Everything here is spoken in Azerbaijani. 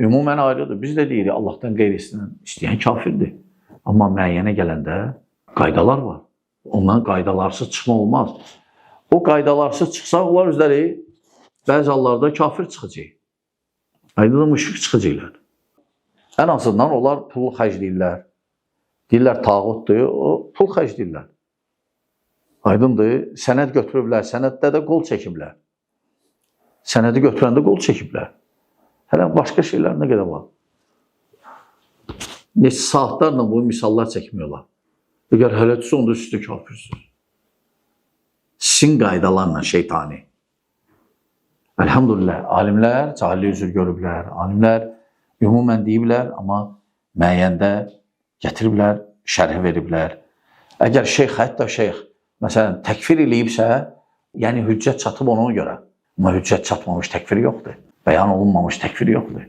Ümumən ayrıdır. Biz də deyirik, Allahdan qeyrisindən istəyən kafirdir. Amma müəyyənə gələndə qaydalar var. Ondan qaydalarsız çıxma olmaz. O qaydalarsız çıxsa, onlar üzləri bəzi hallarda kafir çıxacaq. Aydın müşrik çıxacaqlar. Ən azından onlar pul xərcləyirlər. Deyirlər, tağutdur, o pul xərcləyirlər. Aydındır, sənəd götürüblər, sənəddə də qol çəkiblər. Sənədi götürəndə qol çəkiblər. Hələ başqa şeylər nə qədər var? Neçə saatlarla bu misallar çəkmiyorlar. Əgər hələtçisi onda üstü kafirsiniz. Sizin qaydalarla şeytani. Elhamdülillah, alimlər cahillik üzr görüblər, alimlər ümumən deyiblər, amma müəyyəndə gətiriblər, şərh veriblər. Əgər şeyx, hətta şeyx, məsələn, təkfir eləyibsə, yəni hüccət çatıb ona görə. Amma hüccət çatmamış təkfir yoxdur. Bəyan olunmamış təkfir yoxdur.